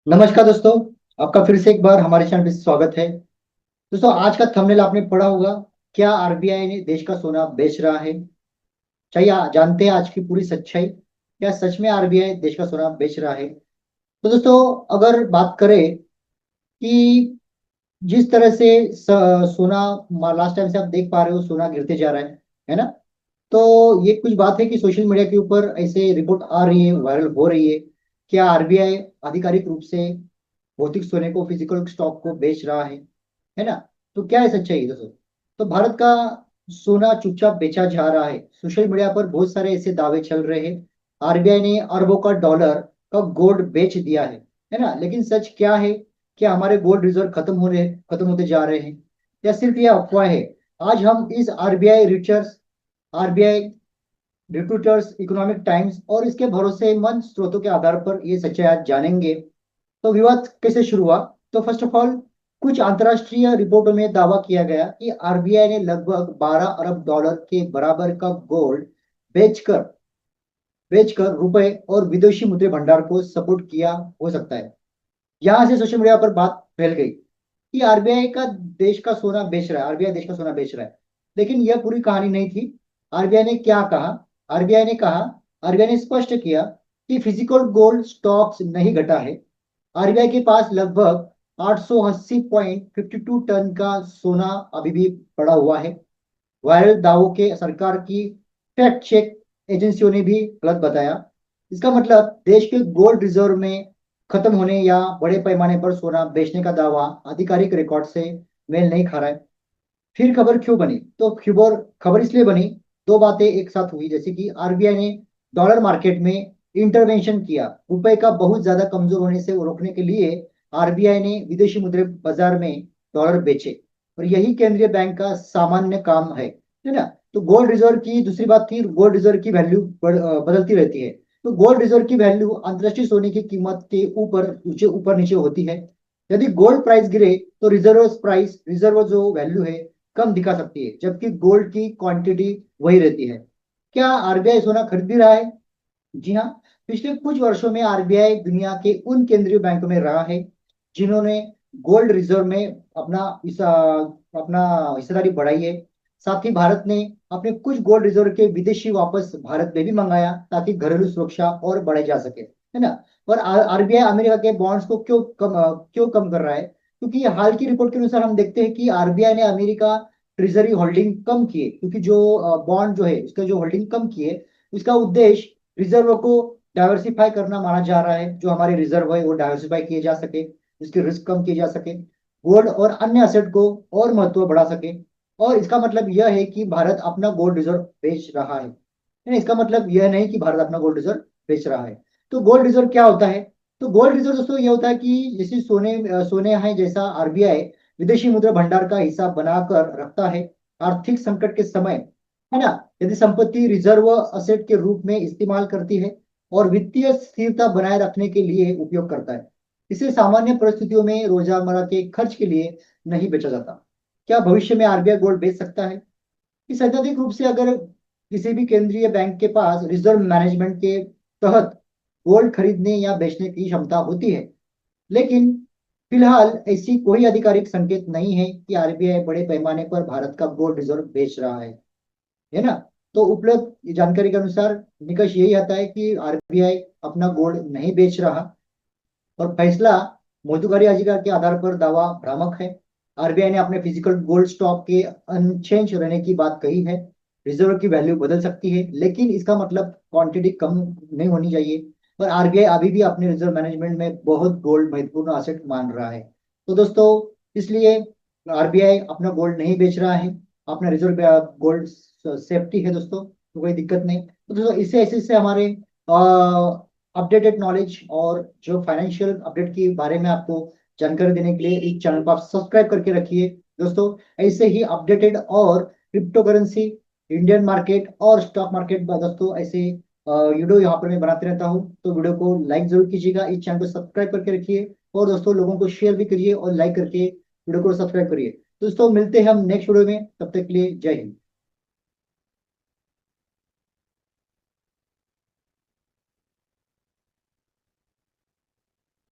नमस्कार दोस्तों। आपका फिर से एक बार हमारे चैनल पे स्वागत है। दोस्तों, आज का थंबनेल आपने पढ़ा होगा। क्या आरबीआई ने देश का सोना बेच रहा है? चाहिए जानते हैं आज की पूरी सच्चाई। क्या सच में आरबीआई देश का सोना बेच रहा है? तो दोस्तों, अगर बात करें कि जिस तरह से सोना लास्ट टाइम से आप देख पा रहे हो, सोना गिरते जा रहा है ना? तो ये कुछ बात है कि सोशल मीडिया के ऊपर ऐसे रिपोर्ट आ रही है, वायरल हो रही है। क्या आरबीआई आधिकारिक रूप से भौतिक सोने को, फिजिकल स्टॉक को बेच रहा है ना? तो क्या है सच्चाई दोस्तों? तो भारत का सोना चुपचाप बेचा जा रहा है। सोशल मीडिया पर बहुत सारे ऐसे दावे चल रहे हैं। आरबीआई ने अरबों का डॉलर का गोल्ड बेच दिया है ना? लेकिन सच क्या है? क्या हमारे गोल्ड रिजर्व खत्म होते जा रहे हैं, या सिर्फ ये अफवाह है? आज हम इस आरबीआई रिक्रूटर्स, इकोनॉमिक टाइम्स और इसके भरोसेमंद स्रोतों के आधार पर ये सच्चाई आज जानेंगे। तो विवाद कैसे शुरू हुआ? तो फर्स्ट ऑफ ऑल, कुछ अंतर्राष्ट्रीय रिपोर्टों में दावा किया गया कि आरबीआई ने लगभग 12 अरब डॉलर के बराबर का गोल्ड बेचकर बेचकर रुपए और विदेशी मुद्रा भंडार को सपोर्ट किया हो सकता है। यहां से सोशल मीडिया पर बात फैल गई कि आरबीआई देश का सोना बेच रहा है। लेकिन यह पूरी कहानी नहीं थी। आरबीआई ने क्या कहा? आरबीआई ने कहा आरबीआई ने स्पष्ट किया कि फिजिकल गोल्ड स्टॉक्स नहीं घटा है। आरबीआई के पास लगभग 880.52 टन का सोना अभी भी पड़ा हुआ है। वायरल दावों के सरकार की फैक्ट चेक एजेंसियों ने भी गलत बताया। इसका मतलब देश के गोल्ड रिजर्व में खत्म होने या बड़े पैमाने पर सोना बेचने का दावा आधिकारिक रिकॉर्ड से मेल नहीं खा रहा है। फिर खबर क्यों बनी? तो खबर खबर इसलिए बनी, दो बातें एक साथ हुई। जैसे कि आरबीआई ने डॉलर मार्केट में इंटरवेंशन किया। रुपए का बहुत ज्यादा कमजोर होने से रोकने के लिए आरबीआई ने विदेशी मुद्रा बाजार में डॉलर बेचे। और यही केंद्रीय बैंक का सामान्य काम है ना? तो गोल्ड रिजर्व की दूसरी बात थी, गोल्ड रिजर्व की वैल्यू बदलती रहती है। तो गोल्ड रिजर्व की वैल्यू अंतर्राष्ट्रीय सोने की कीमत के ऊपर नीचे होती है। यदि गोल्ड प्राइस गिरे तो रिजर्व जो वैल्यू है कम दिखा सकती है, जबकि गोल्ड की क्वांटिटी वही रहती है। क्या आरबीआई सोना खरीद भी रहा है? जी हाँ। पिछले कुछ वर्षों में आरबीआई दुनिया के उन केंद्रीय बैंकों में रहा है जिन्होंने गोल्ड रिजर्व में अपना हिस्सेदारी बढ़ाई है। साथ ही भारत ने अपने कुछ गोल्ड रिजर्व के विदेशी वापस भारत में भी मंगाया, ताकि घरेलू सुरक्षा और बढ़ाई जा सके, है ना? और आरबीआई अमेरिका के बॉन्ड्स को क्यों कम कर रहा है? क्योंकि हाल की रिपोर्ट के अनुसार हम देखते हैं कि आरबीआई ने अमेरिका ट्रेजरी होल्डिंग कम किए, क्योंकि जो बॉन्ड जो है उसका जो होल्डिंग कम किए, उसका उद्देश्य रिजर्व को डाइवर्सिफाई करना माना जा रहा है। जो हमारे रिजर्व है वो डाइवर्सिफाई किए जा सके, इसके रिस्क कम किए जा सके, गोल्ड और अन्य असेट को और महत्व बढ़ा सके। और इसका मतलब यह है कि भारत अपना गोल्ड रिजर्व बेच रहा है। नहीं, इसका मतलब यह नहीं कि भारत अपना गोल्ड रिजर्व बेच रहा है। तो गोल्ड रिजर्व क्या होता है? तो गोल्ड रिजर्व दोस्तों ये होता है कि जैसे सोने है, जैसा आरबीआई विदेशी मुद्रा भंडार का हिसाब बनाकर रखता है आर्थिक संकट के समय, है ना? यदि संपत्ति रिजर्व असेट के रूप में इस्तेमाल करती है और वित्तीय स्थिरता बनाए रखने के लिए उपयोग करता है। इसे सामान्य परिस्थितियों में रोजमर्रा के खर्च के लिए नहीं बेचा जाता। क्या भविष्य में आरबीआई गोल्ड बेच सकता है? कि सैद्धांतिक रूप से अगर किसी भी केंद्रीय बैंक के पास रिजर्व मैनेजमेंट के तहत गोल्ड खरीदने या बेचने की क्षमता होती है। लेकिन फिलहाल ऐसी कोई आधिकारिक संकेत नहीं है कि आरबीआई बड़े पैमाने पर भारत का गोल्ड रिजर्व बेच रहा है ना? तो उपलब्ध जानकारी के अनुसार निष्कर्ष यही आता है कि आरबीआई अपना गोल्ड नहीं बेच रहा, और फैसला मौजूदा याचिका के आधार पर दावा भ्रामक है। आरबीआई ने अपने फिजिकल गोल्ड स्टॉक के अनचेंज रहने की बात कही है। रिजर्व की वैल्यू बदल सकती है, लेकिन इसका मतलब क्वांटिटी कम नहीं होनी चाहिए। और आरबीआई अभी भी अपने रिजर्व मैनेजमेंट में बहुत गोल्ड महत्वपूर्ण असेट मान रहा है। तो दोस्तों, इसलिए आरबीआई अपना गोल्ड नहीं बेच रहा है। अपना रिजर्व गोल्ड सेफ्टी है दोस्तों, तो कोई दिक्कत नहीं। तो दोस्तों, इससे ऐसे से हमारे अपडेटेड नॉलेज और जो फाइनेंशियल अपडेट के बारे में आपको जानकारी देने के लिए इस चैनल को आप सब्सक्राइब करके रखिए दोस्तों। ऐसे ही अपडेटेड और क्रिप्टो करेंसी, इंडियन मार्केट और स्टॉक मार्केट दोस्तों, ऐसे वीडियो यहाँ पर मैं बनाते रहता हूँ। तो वीडियो को लाइक जरूर कीजिएगा, इस चैनल को सब्सक्राइब करके रखिए, और दोस्तों लोगों को शेयर भी करिए और लाइक करके वीडियो को सब्सक्राइब करिए। दोस्तों, मिलते हैं हम नेक्स्ट वीडियो में, तब तक के लिए जय हिंद।